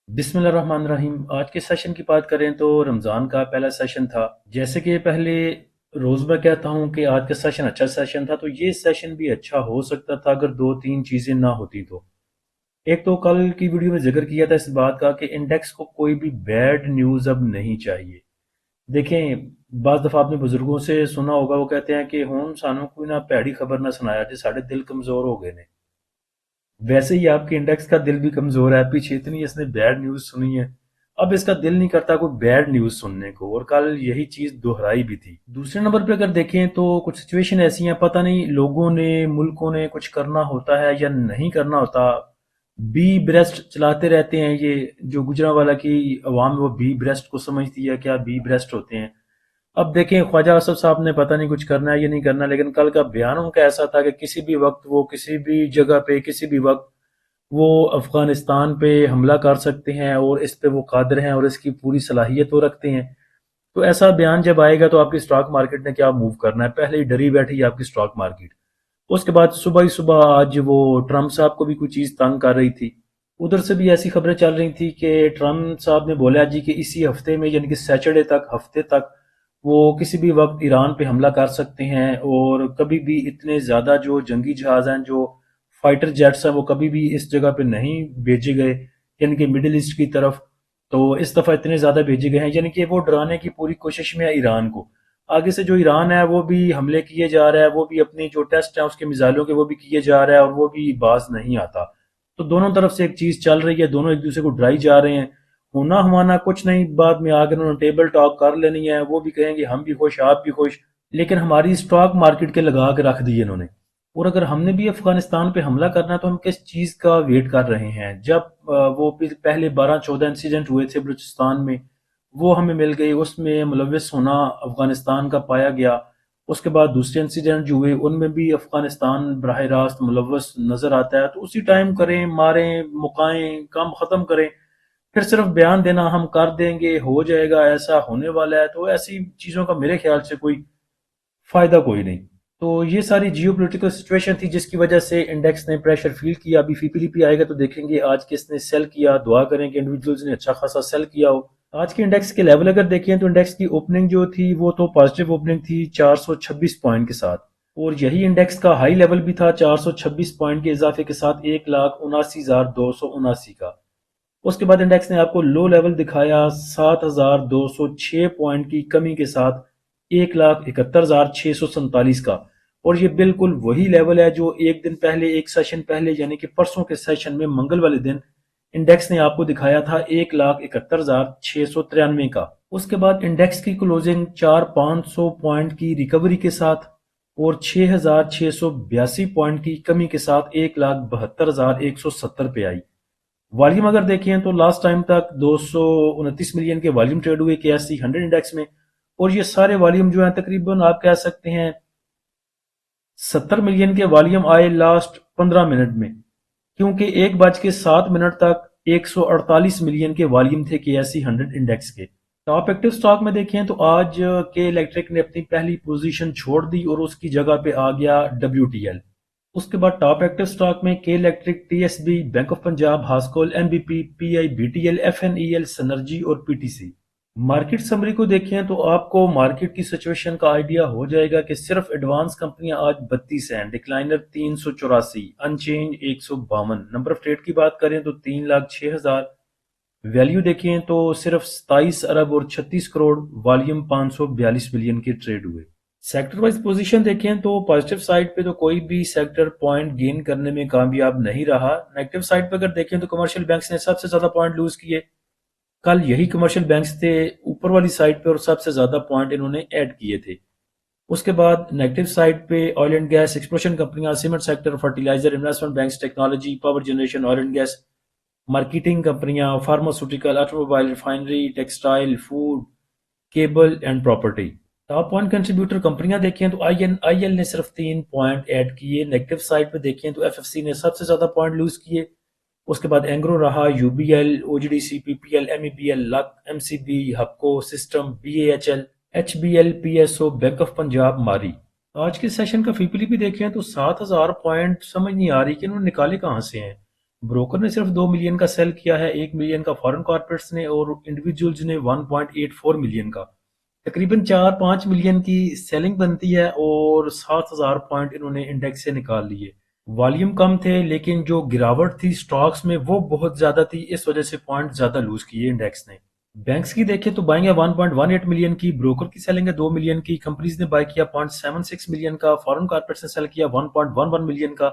بسم اللہ الرحمن الرحیم۔ آج کے سیشن کی بات کریں تو رمضان کا پہلا سیشن تھا۔ جیسے کہ پہلے روز میں کہتا ہوں کہ آج کا سیشن اچھا سیشن تھا، تو یہ سیشن بھی اچھا ہو سکتا تھا اگر دو تین چیزیں نہ ہوتی تو۔ ایک تو کل کی ویڈیو میں ذکر کیا تھا اس بات کا کہ انڈیکس کو کوئی بھی بیڈ نیوز اب نہیں چاہیے۔ دیکھیں، بعض دفعہ آپ نے بزرگوں سے سنا ہوگا، وہ کہتے ہیں کہ ہون سانوں کوئی نہ پیڑی خبر نہ سنایا جی ساڑھے دل کمزور ہو گئے نے۔ ویسے ہی آپ کے انڈیکس کا دل بھی کمزور ہے، پیچھے اتنی اس نے بیڈ نیوز سنی ہے، اب اس کا دل نہیں کرتا کوئی بیڈ نیوز سننے کو، اور کل یہی چیز دہرائی بھی تھی۔ دوسرے نمبر پہ اگر دیکھیں تو کچھ سچویشن ایسی ہیں، پتہ نہیں لوگوں نے ملکوں نے کچھ کرنا ہوتا ہے یا نہیں کرنا ہوتا، بی بریسٹ چلاتے رہتے ہیں۔ یہ جو گجرانوالہ کی عوام ہے وہ بی بریسٹ کو سمجھتی ہے، کیا بی بریسٹ ہوتے ہیں؟ اب دیکھیں، خواجہ اسف صاحب نے پتہ نہیں کچھ کرنا ہے یا نہیں کرنا، لیکن کل کا بیان ان کا ایسا تھا کہ کسی بھی وقت وہ کسی بھی جگہ پہ کسی بھی وقت وہ افغانستان پہ حملہ کر سکتے ہیں، اور اس پہ وہ قادر ہیں اور اس کی پوری صلاحیت وہ رکھتے ہیں۔ تو ایسا بیان جب آئے گا تو آپ کی سٹاک مارکیٹ نے کیا موو کرنا ہے؟ پہلے ہی ڈری بیٹھی ہے آپ کی سٹاک مارکیٹ۔ اس کے بعد صبح ہی صبح آج وہ ٹرمپ صاحب کو بھی کوئی چیز تنگ کر رہی تھی، ادھر سے بھی ایسی خبریں چل رہی تھی کہ ٹرمپ صاحب نے بولا جی کہ اسی ہفتے میں، یعنی کہ سیچرڈے تک، ہفتے تک وہ کسی بھی وقت ایران پہ حملہ کر سکتے ہیں، اور کبھی بھی اتنے زیادہ جو جنگی جہاز ہیں، جو فائٹر جیٹس ہیں، وہ کبھی بھی اس جگہ پہ نہیں بھیجے گئے، یعنی کہ مڈل ایسٹ کی طرف۔ تو اس دفعہ اتنے زیادہ بھیجے گئے ہیں، یعنی کہ وہ ڈرانے کی پوری کوشش میں ہے ایران کو۔ آگے سے جو ایران ہے وہ بھی حملے کیے جا رہا ہے، وہ بھی اپنی جو ٹیسٹ ہیں اس کے میزائلوں کے وہ بھی کیے جا رہا ہے، اور وہ بھی باز نہیں آتا۔ تو دونوں طرف سے ایک چیز چل رہی ہے، دونوں ایک دوسرے کو ڈرائی جا رہے ہیں۔ ہونا ہمانا کچھ نہیں، بعد میں آگے انہوں نے ٹیبل ٹاک کر لینی ہے، وہ بھی کہیں گے ہم بھی خوش آپ بھی خوش، لیکن ہماری سٹاک مارکیٹ کے لگا کے رکھ دیے انہوں نے۔ اور اگر ہم نے بھی افغانستان پہ حملہ کرنا ہے تو ہم کس چیز کا ویٹ کر رہے ہیں؟ جب وہ پہلے 12-14 انسیڈنٹ ہوئے تھے بلوچستان میں، وہ ہمیں مل گئی، اس میں ملوث ہونا افغانستان کا پایا گیا۔ اس کے بعد دوسرے انسیڈنٹ جو ہوئے ان میں بھی افغانستان براہ راست ملوث نظر آتا ہے۔ تو اسی ٹائم کریں، ماریں مکائیں، کام ختم کریں، پھر صرف بیان دینا ہم کر دیں گے، ہو جائے گا، ایسا ہونے والا ہے، تو ایسی چیزوں کا میرے خیال سے کوئی فائدہ کوئی نہیں۔ تو یہ ساری جیو پولیٹیکل سچویشن تھی جس کی وجہ سے انڈیکس نے پریشر فیل کیا۔ ابھی فی پی لی پی آئے گا تو دیکھیں گے آج کس نے سیل کیا، دعا کریں کہ انڈیویجولز نے اچھا خاصا سیل کیا ہو۔ آج کے انڈیکس کے لیول اگر دیکھیں تو انڈیکس کی اوپننگ جو تھی وہ تو پازیٹیو اوپننگ تھی 426 پوائنٹ کے ساتھ، اور یہی انڈیکس کا ہائی لیول بھی تھا 426 پوائنٹ کے اضافے کے ساتھ 1,79,279 کا۔ اس کے بعد انڈیکس نے آپ کو لو لیول دکھایا 7,206 پوائنٹ کی کمی کے ساتھ 1,71,647 کا، اور یہ بالکل وہی لیول ہے جو ایک دن پہلے، ایک سیشن پہلے، یعنی کہ پرسوں کے سیشن میں منگل والے دن انڈیکس نے آپ کو دکھایا تھا 1,71,693 کا۔ اس کے بعد انڈیکس کی کلوزنگ 4,500 پوائنٹ کی ریکوری کے ساتھ اور 6,682 پوائنٹ کی کمی کے ساتھ 1,72,170 پہ آئی۔ والیوم اگر دیکھیں تو لاسٹ ٹائم تک 229 ملین کے والیوم ٹریڈ ہوئے کے ایس سی 100 انڈیکس میں، اور یہ سارے والیوم جو ہیں تقریباً آپ کہہ سکتے ہیں 70 ملین کے والیوم آئے لاسٹ 15 منٹ میں، کیونکہ 1:07 تک 148 ملین کے والیوم تھے کے ایس سی 100 انڈیکس کے۔ ٹاپ ایکٹیو سٹاک میں دیکھیں تو آج کے الیکٹرک نے اپنی پہلی پوزیشن چھوڑ دی اور اس کی جگہ پہ آ گیا ڈبلیو ٹی ایل۔ اس کے بعد ٹاپ ایکٹیو سٹاک میں K Electric, T S B, Bank of Punjab, Hascol, M B P, P I, B T L, F N E L, Synergy اور P T C. Market summary کو دیکھیں تو آپ کو market کی سچویشن کا آئیڈیا ہو جائے گا کہ صرف ایڈوانس کمپنیاں آج 32 ہیں، decliner 384، unchanged 152۔ Number of trade کی بات کریں تو 3,06,000، ویلیو دیکھیں تو صرف 27 ارب اور 36 کروڑ، والیوم 542 ملین کے ٹریڈ ہوئے۔ سیکٹر وائز پوزیشن دیکھیں تو پازیٹیو سائڈ پہ تو کوئی بھی سیکٹر پوائنٹ گین کرنے میں کامیاب نہیں رہا۔ نیگیٹو سائڈ پہ اگر دیکھیں تو کمرشل بینکس نے سب سے زیادہ پوائنٹ لوز کیے، کل یہی کمرشل بینکس تھے اوپر والی سائڈ پہ اور سب سے زیادہ پوائنٹ انہوں نے ایڈ کیے تھے۔ اس کے بعد نیگیٹو سائڈ پہ آئل اینڈ گیس، ایکسپلوشن کمپنیاں، cement sector, fertiliser, investment banks, technology, power generation, oil and gas, marketing کمپنیاں، pharmaceutical, automobile, refinery, textile, food, cable and property. Top point contributor کمپنیاں دیکھیں تو آئی ایل نے صرف 3 point add کیے۔ Negative side پہ دیکھیں تو ایف ایف سی نے سب سے زیادہ پوائنٹ لوز کیے، اس کے بعد اینگرو رہا، U B L, O G D C, P P L, M E B L, Luck, M C B, Hubco system, B A H L, H B L, P S O, Bank of Punjab, Mari. آج کے session کا فی پی لی بھی دیکھیں تو 7,000 point سمجھ نہیں آ رہی کہ انہوں نے نکالے کہاں سے ہیں۔ بروکر نے صرف 2 ملین کا سیل کیا ہے، 1 ملین کا فارن کارپوریٹس نے اور انڈیویجولز نے 1.84 ملین کا۔ تقریباً 4-5 ملین کی سیلنگ بنتی ہے اور 7,000 پوائنٹ انہوں نے انڈیکس سے نکال لیے۔ والیوم کم تھے لیکن جو گراوٹ تھی سٹاکس میں وہ بہت زیادہ تھی، اس وجہ سے پوائنٹ زیادہ لوز کیے انڈیکس نے۔ بینکس کی دیکھیں تو بائنگ ہے 1.18 ملین کی، بروکر کی سیلنگ ہے 2 ملین کی، کمپنیز نے بائی کیا 0.76 ملین کا، فارن کارپوریٹس نے سیل کیا 1.11 ملین کا،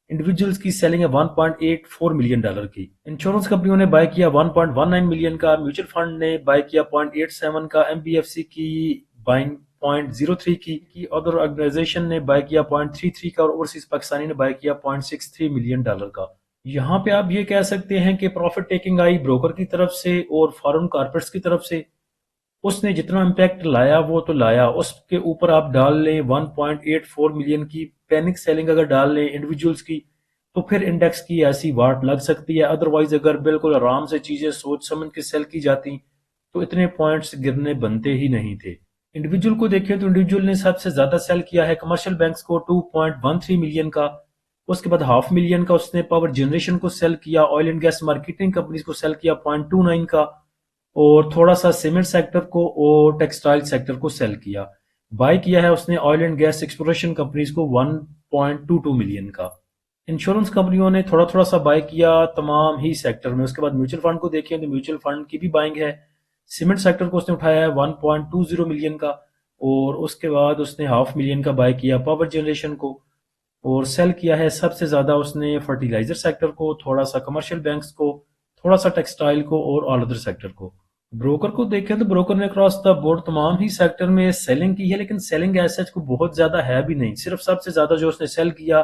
انڈیویجولز کی سیلنگ ہے 1.84 ملین ڈالر کی۔ انشورنس کمپنیوں نے بائی کیا 1.19 ملین کا، میوچل فنڈ نے بائی کیا 0.87 کا، ایم بی ایف سی کی بائنگ 0.03 کی، ادر آرگنائزیشن نے بائی کیا 0.33 کا اور اوورسیز پاکستانی نے بائی کیا 0.63 ملین ڈالر کا۔ یہاں پہ آپ یہ کہہ سکتے ہیں کہ پروفٹ ٹیکنگ آئی بروکر کی طرف سے اور فارن کارپوریٹس کی طرف سے، اس نے جتنا امپیکٹ لایا وہ تو لایا، اس کے اوپر آپ ڈال لیں 1.84 ملین کی پینک سیلنگ اگر ڈال لیں انڈیویجولز کی تو پھر انڈیکس کی ایسی واٹ لگ سکتی ہے۔ ادروائز اگر بالکل آرام سے چیزیں سوچ سمجھ کے سیل کی جاتی تو اتنے پوائنٹس گرنے بنتے ہی نہیں تھے۔ انڈیویجول کو دیکھیں تو انڈیویجول نے سب سے زیادہ سیل کیا ہے کمرشل بینکس کو 2.13 ملین کا، اس کے بعد 0.5 ملین کا اس نے پاور جنریشن کو سیل کیا، oil and gas marketing companies کو سیل کیا 0.29 کا، اور تھوڑا سا سیمنٹ سیکٹر کو اور ٹیکسٹائل سیکٹر کو سیل کیا۔ بائی کیا ہے اس نے oil and gas exploration companies کو 1.22 ملین کا۔ انشورنس کمپنیوں نے تھوڑا تھوڑا سا بائی کیا تمام ہی سیکٹر میں۔ اس کے بعد میوچل فنڈ کو دیکھیں تو میوچل فنڈ کی بھی بائنگ ہے، سیمنٹ سیکٹر کو اس نے اٹھایا ہے 1.20 ملین کا، اور اس کے بعد اس نے 0.5 ملین کا بائی کیا پاور جنریشن کو، اور سیل کیا ہے سب سے زیادہ اس نے فرٹیلائزر سیکٹر کو، تھوڑا سا کمرشل بینکس کو، تھوڑا سا ٹیکسٹائل کو اور آل ادر سیکٹر کو۔ بروکر کو دیکھیں تو بروکر نے اکراس دا بورڈ تمام ہی سیکٹر میں سیلنگ کی ہے، لیکن سیلنگ ایز سچ کو بہت زیادہ ہے بھی نہیں، صرف سب سے زیادہ جو اس نے سیل کیا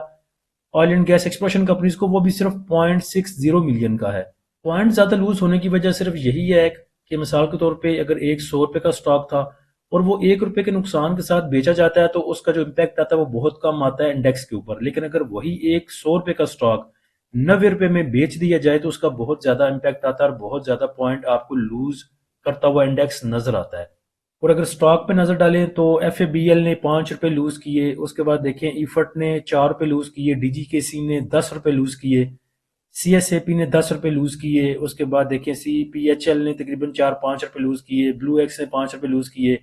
oil and gas exploration companies کو وہ بھی صرف 0.60 ملین کا ہے۔ پوائنٹ زیادہ لوز ہونے کی وجہ صرف یہی ہے کہ مثال کے طور پہ اگر ایک 100 روپے کا سٹاک تھا اور وہ 1 روپے کے نقصان کے ساتھ بیچا جاتا ہے تو اس کا جو امپیکٹ آتا ہے وہ بہت کم آتا ہے انڈیکس کے اوپر، لیکن اگر وہی ایک 100 روپے کا سٹاک 90 روپے میں بیچ دیا جائے تو اس کا بہت زیادہ امپیکٹ آتا ہے اور بہت زیادہ پوائنٹ آپ کو لوز کرتا ہوا انڈیکس نظر آتا ہے۔ اور اگر سٹاک پہ نظر ڈالیں تو ایف اے بی ایل نے 5 روپے لوز کیے، اس کے بعد دیکھیں ایفٹ نے 4 روپے لوز کیے، ڈی جی کے سی نے 10 روپے لوز کیے، سی ایس اے پی نے 10 روپے لوز کیے، اس کے بعد دیکھیں سی پی ایچ ایل نے تقریباً 4-5 روپے لوز کیے، بلو ایکس نے 5 روپے لوز کیے،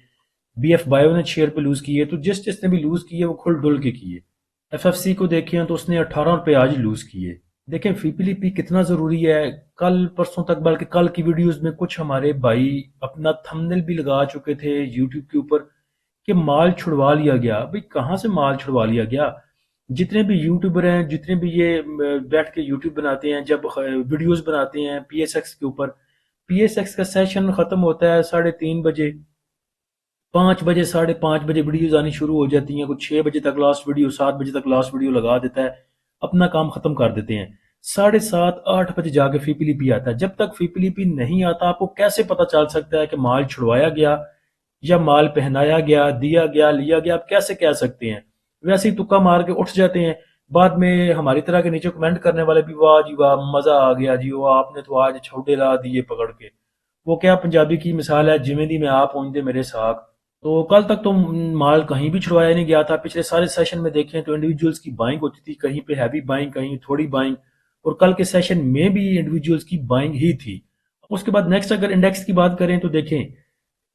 بی ایف بایو نے 6 روپے لوز کیے۔ تو جس نے بھی لوز کیے وہ کھل ڈل کے کیے۔ ایف ایف سی کو دیکھیں تو اس نے 18 روپے آج لوز کیے۔ دیکھیں فی پی کتنا ضروری ہے، کل پرسوں تک بلکہ کل کی ویڈیوز میں کچھ ہمارے بھائی اپنا تھمبنیل بھی لگا چکے تھے یوٹیوب کے اوپر کہ مال چھڑوا لیا گیا۔ بھئی کہاں سے مال چھڑوا لیا گیا؟ جتنے بھی یوٹیوبر ہیں، جتنے بھی یہ بیٹھ کے یوٹیوب بناتے ہیں، جب ویڈیوز بناتے ہیں پی ایس ایکس کے اوپر، پی ایس ایکس کا سیشن ختم ہوتا ہے 3:30 بجے، 5 بجے 5:30 بجے ویڈیوز آنی شروع ہو جاتی ہیں، کچھ 6 بجے تک لاسٹ ویڈیو، 7 بجے تک لاسٹ ویڈیو لگا دیتا ہے، اپنا کام ختم کر دیتے ہیں۔ 7:30-8 بجے جا کے فی پی آتا ہے۔ جب تک فی پی نہیں آتا آپ کو کیسے پتا چل سکتا ہے کہ مال چھڑوایا گیا یا مال پہنایا گیا، دیا گیا، لیا گیا؟ آپ کیسے کہہ سکتے ہیں؟ ویسے ہی تکا مار کے اٹھ جاتے ہیں، بعد میں ہماری طرح کے نیچے کمنٹ کرنے والے بھی واہ جی واہ مزہ آ گیا جی، وہ آپ نے تو آج چھوٹے لا دیے پکڑ کے۔ وہ کیا پنجابی کی مثال ہے، جویں دی میں آپ پہنچتے میرے ساکھ۔ تو کل تک تو مال کہیں بھی چھڑوایا نہیں گیا تھا۔ پچھلے سارے سیشن میں دیکھیں تو انڈیویجولز کی بائنگ ہوتی تھی، کہیں پہ ہیوی بائنگ، کہیں تھوڑی بائنگ، اور کل کے سیشن میں بھی انڈیویجولز کی بائنگ ہی تھی۔ اس کے بعد نیکسٹ اگر انڈیکس کی بات کریں تو دیکھیں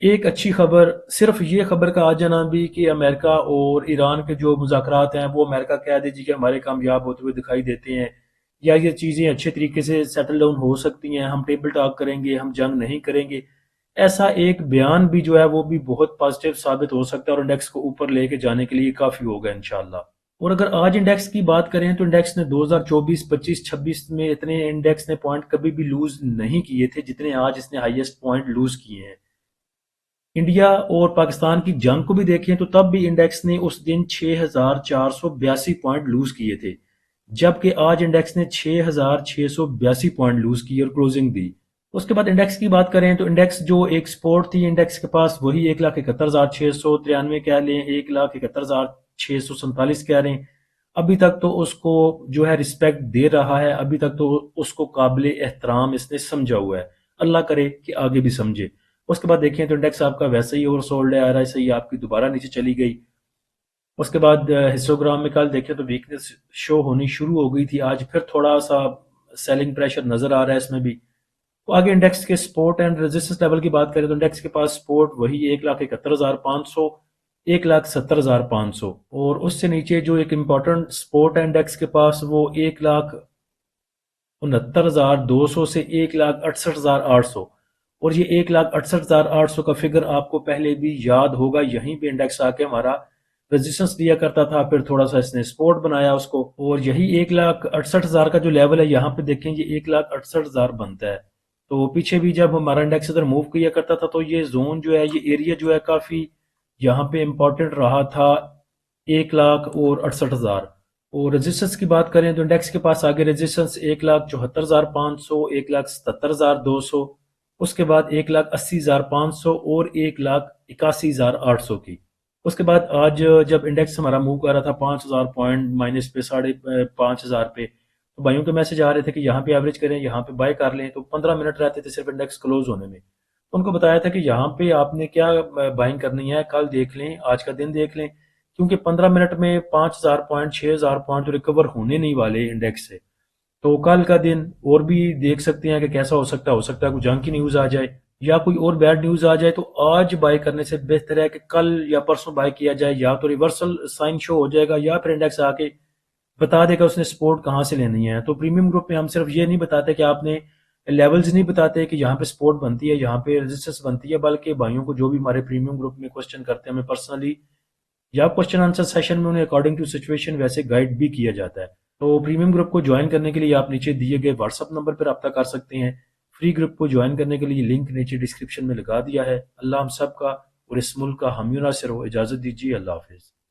ایک اچھی خبر، صرف یہ خبر کا آ جانا بھی کہ امریکہ اور ایران کے جو مذاکرات ہیں وہ امریکہ کہہ دے جی کہ ہمارے کامیاب ہوتے ہوئے دکھائی دیتے ہیں، یا یہ چیزیں اچھے طریقے سے سیٹل ڈاؤن ہو سکتی ہیں، ہم ٹیبل ٹاک کریں گے، ہم جنگ نہیں کریں گے، ایسا ایک بیان بھی جو ہے وہ بھی بہت پازیٹیو ثابت ہو سکتا ہے اور انڈیکس کو اوپر لے کے جانے کے لیے کافی ہوگا انشاءاللہ۔ اور اگر آج انڈیکس کی بات کریں تو انڈیکس نے 2024 25 26 میں اتنے انڈیکس نے پوائنٹ کبھی بھی لوز نہیں کیے تھے جتنے آج اس نے ہائیسٹ پوائنٹ لوز کیے ہیں۔ انڈیا اور پاکستان کی جنگ کو بھی دیکھیں تو تب بھی انڈیکس نے اس دن 6482 پوائنٹ لوز کیے تھے، جبکہ آج انڈیکس نے 6682 پوائنٹ لوز کی اور کلوزنگ دی۔ اس کے بعد انڈیکس کی بات کریں تو انڈیکس جو ایک سپورٹ تھی انڈیکس کے پاس وہی 1,71,693 کہہ لیں، 1,71,647 کہہ رہے ہیں۔ ابھی تک تو اس کو جو ہے رسپیکٹ دے رہا ہے، ابھی تک تو اس کو قابل احترام اس نے سمجھا ہوا ہے، اللہ کرے کہ آگے بھی سمجھے۔ اس کے بعد دیکھیں تو انڈیکس آپ کا ویسے ہی اوور سولڈ ہے، آر ایس آئی آپ کی دوبارہ نیچے چلی گئی۔ اس کے بعد ہسٹوگرام میں کل دیکھیں تو ویکنس شو ہونی شروع ہو گئی تھی، آج پھر تھوڑا سا سیلنگ پریشر نظر آ رہا ہے اس میں بھی۔ تو آگے انڈیکس کے سپورٹ اینڈ ریزسٹنس لیول کی بات کریں تو انڈیکس کے پاس سپورٹ وہی 1,71,500، 1,70,500، اور اس سے نیچے جو ایک امپورٹنٹ سپورٹ ہے انڈیکس کے پاس وہ 1,69,200 سے 1,68,800، اور یہ 1,68,800 کا فگر آپ کو پہلے بھی یاد ہوگا، یہیں پہ انڈیکس آ کے ہمارا ریزسٹنس دیا کرتا تھا، پھر تھوڑا سا اس نے سپورٹ بنایا اس کو، اور یہی 1,68,000 کا جو لیول ہے یہاں پہ دیکھیں یہ 1,68,000 بنتا ہے۔ تو پیچھے بھی جب ہمارا انڈیکس ادھر موو کیا کرتا تھا تو یہ زون جو ہے، یہ ایریا جو ہے کافی یہاں پہ امپورٹنٹ رہا تھا 1,68,000۔ اور ریزسٹنس کی بات کریں تو انڈیکس کے پاس آگے ریزسٹنس 1,74,500، 1,77,200، اس کے بعد 1,80,500 اور 1,81,800 کی۔ اس کے بعد آج جب انڈیکس ہمارا موو کر رہا تھا 5,000 پوائنٹ مائنس پہ 5,500 پہ، تو بھائیوں کے میسج آ رہے تھے کہ یہاں پہ ایوریج کریں، یہاں پہ بائی کر لیں، تو 15 منٹ رہتے تھے صرف انڈیکس کلوز ہونے میں۔ تو ان کو بتایا تھا کہ یہاں پہ آپ نے کیا بائنگ کرنی ہے، کل دیکھ لیں، آج کا دن دیکھ لیں، کیونکہ 15 منٹ میں 5,000 پوائنٹ 6,000 پوائنٹ ریکور ہونے نہیں والے انڈیکس سے۔ تو کل کا دن اور بھی دیکھ سکتے ہیں کہ کیسا ہو سکتا ہے کوئی جنگ کی نیوز آ جائے یا کوئی اور بیڈ نیوز آ جائے، تو آج بائی کرنے سے بہتر ہے کہ کل یا پرسوں بائی کیا جائے، یا تو ریورسل سائن شو ہو جائے گا یا پھر انڈیکس آ کے بتا دے گا اس نے سپورٹ کہاں سے لینی ہے۔ تو پریمیم گروپ میں ہم صرف یہ نہیں بتاتے کہ آپ نے لیولز نہیں بتاتے کہ یہاں پہ سپورٹ بنتی ہے، یہاں پہ ریزسٹنس بنتی ہے، بلکہ بھائیوں کو جو بھی ہمارے پریمیم گروپ میں کوسچن کرتے ہیں ہمیں پرسنلی یا کوسچن آنسر سیشن میں انہیں اکارڈنگ ٹو سچویشن ویسے گائیڈ بھی کیا جاتا ہے۔ تو پریمیم گروپ کو جوائن کرنے کے لیے آپ نیچے دیے گئے واٹس ایپ نمبر پر رابطہ کر سکتے ہیں۔ فری گروپ کو جوائن کرنے کے لیے لنک نیچے ڈسکرپشن میں لگا دیا ہے۔ اللہ ہم سب کا اور اس ملک کا حامی و ناصر ہو۔ اجازت دیجیے، اللہ حافظ۔